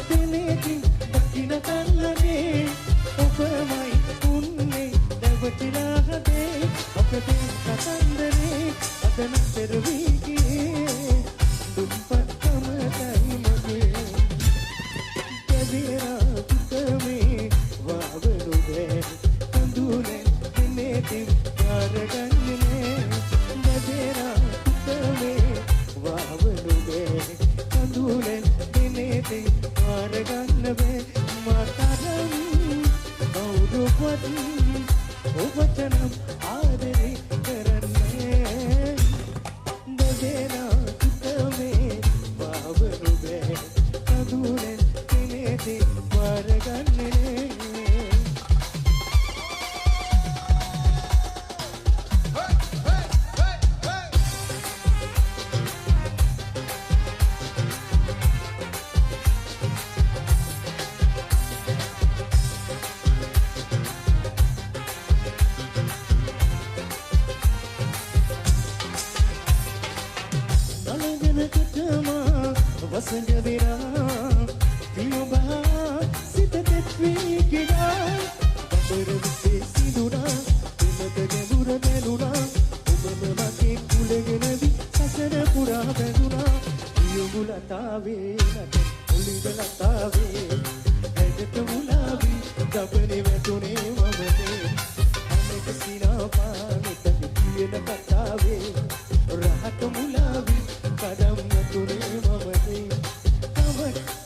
දිනේදී දකින්න කන්නනේ ඔබමයි උන්නේ දැවටිලා හදේ අපේ කතන්දරේ අදන පෙරවී ගියේ දුම්පත්කම තයි මගේ කැදේරා පුතමේ වවලුවේ කඳුලේ දිනේදී කාරගන්නේ කැදේරා පුතමේ වවලුවේ කඳුලේ දිනේදී කාරගන්න වේ මාතරම් කවුරුවත් ඔබටනම් ආදරේ කරන්නේ දෙදෙනා තුතමේ වවලුවේ කඳුලේ දිනේදී කාරගන්නේ වසඟදරා පියොබා සිත තෙත්වී ගියා දබර විසේ සිදුනා දෙමත ගැඹුර බැලුනා ඔබම මගේ කුලගෙනවි සසර පුරා බැඳුනා පියොබුලතාවේ නට ඔලිව ලතාවේ ඇදට මුලාවි දබනේ වැටුනේ මමනේ අනෙක සිනාපා මෙතන කියන කතාවේ රහට මුලාවි කඩම් වැටුනේ මමනේ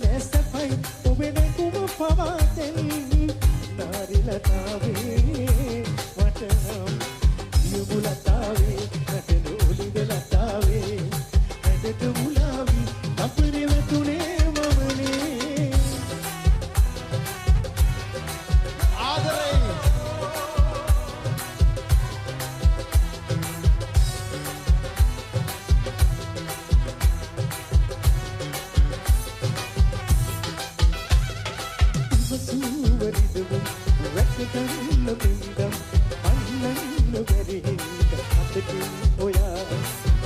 නැසපයි ඔබේ නැකුම පවාතෙන් නාරිලතාවේ වටනම් යුබුලතාවේ නැටන ඔලිදලතාවේ ඇදට මුලාවි අපරේ වැටුනේ මමනේ ආදරේ රැකගන්න බින්දම් අන්නන්න බැරිහින්ද අතකින් ඔයා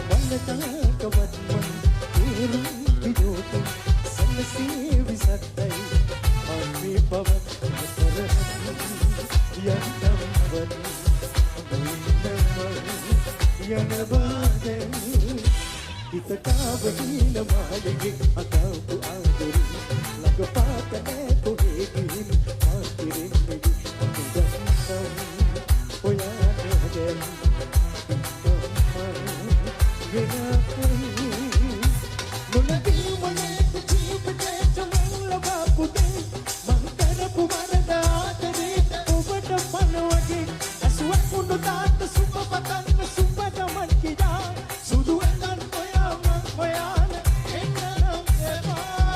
වන්නතාකවත් මන් තේරුම් විදෝතු සන්නසේ විසත්තයි අන්වී පවත් කරහන් යන්නම්වත් යනබාදැන් හිතකාව හීන මාලිගේ අතාවපු ආදරි ලගපාත නෑ කොහේ ගිහින් ආතිරෙන් මෙගි අකුදන්සම් ඔයා නැදැන් නොලදී වනේ ජීවිතේට ලබපුතේ මං කරපු වරදාතරේ ඔබට පනවගේ ඇසුවක් උඩු තාත්ත සුබ පතන්න සුබදමන් කියා සුදු ඇඳන් ඔයා මං ඔයාල එන්නනම් එපා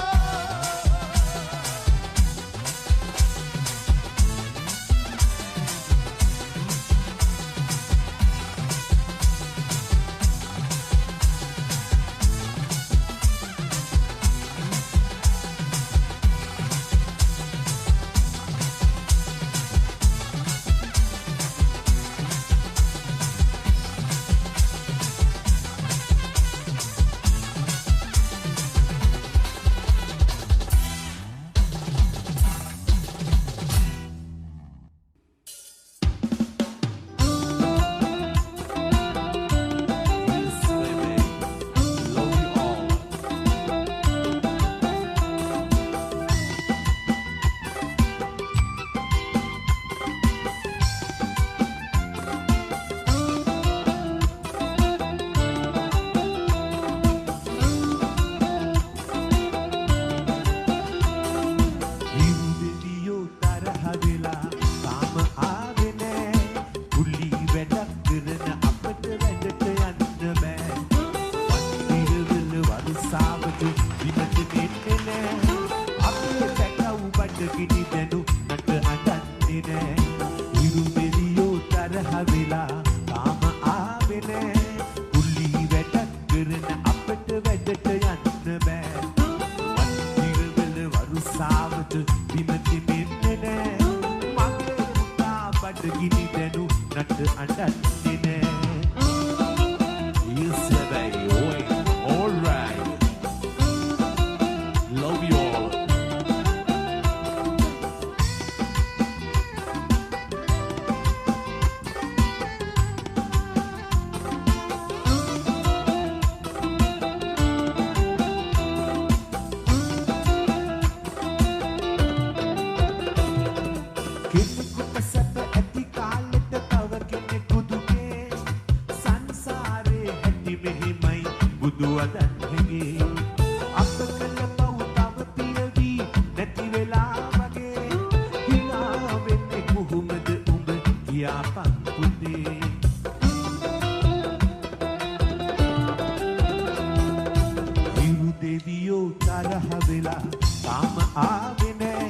වෙලා තාම ආවේ නෑ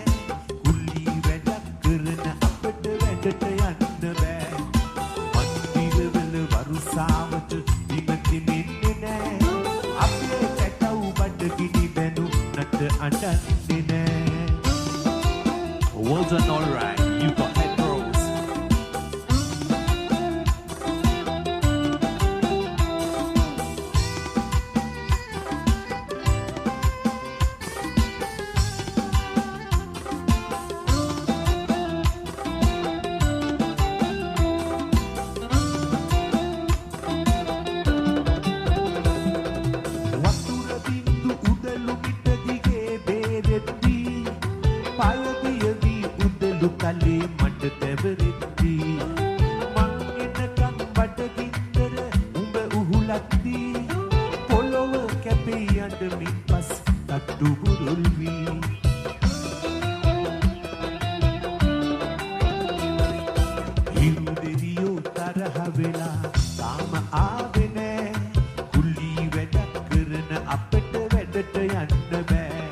කුලී වැඩක් කරන අපට වැඩට යන්න බෑ මන්දිරවල වරුසාවට විමතිමින්නේ නෑ අපේ පැටව් බඩගිනි බැනු නට අඬන්නේ නෑ Well done, all right. You got head rolls. වතුර බින්දු උදළු පිට දිගේ බේරෙද්දී පයදියදී උදළු කලේ මඩ තැවරෙද්දී මං එනකන් බඩගින්දර උඹ උහුලද්දී පොළොව කැපී යඬමින් පස් තට්ටු බුරුල් වී හිරු දෙවියෝ තරහ වෙලා තාම ආවේ නෑ කුලී වැඩක් කරන අපට වැඩට යන්න බෑ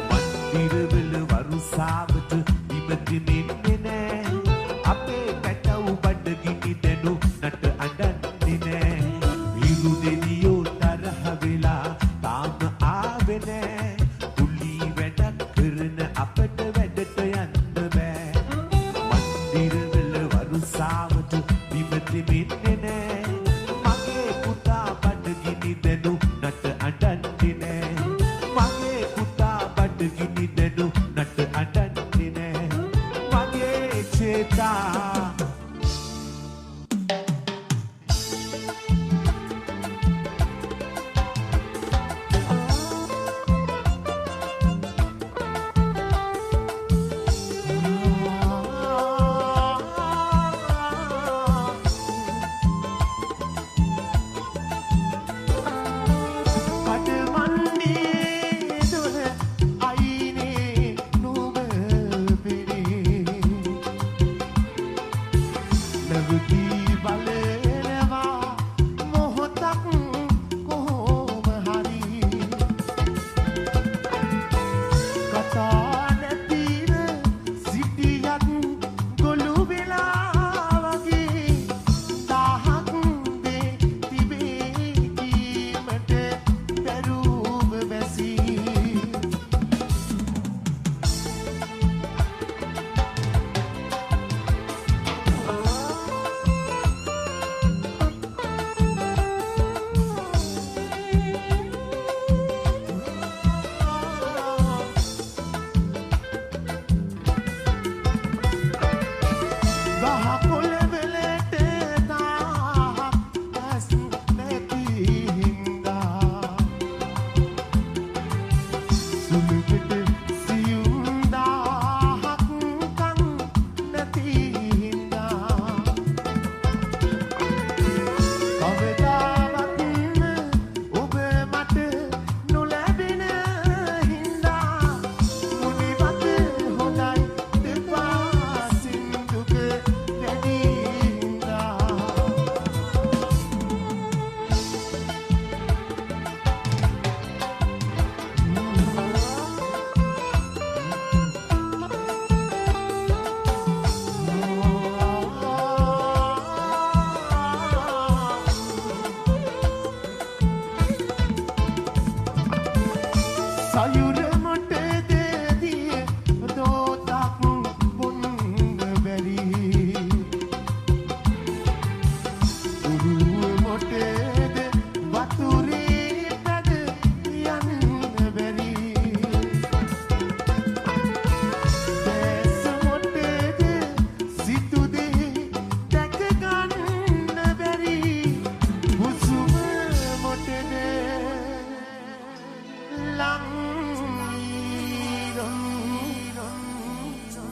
මන්දිරවල වරුසාවට විමතිමින්නේ නෑ අපේ පැටව් බඩගිනි දැනු නට අඬන්නේ නෑ හිරු දෙවියෝ තරහ වෙලා තාම ආවේ නෑ කුලී වැඩක් කරන අපට වැඩට යන්න බෑ මන්දිරවල වරුසාවට විමතිමින්නේ නෑ මගේ පුතා බඩගිනි දැනු නට අඬන්නේ නෑ මගේ පුතා බඩගිනි දැනු නට අඬන්නේ නෑ මගේ චේතා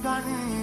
Gun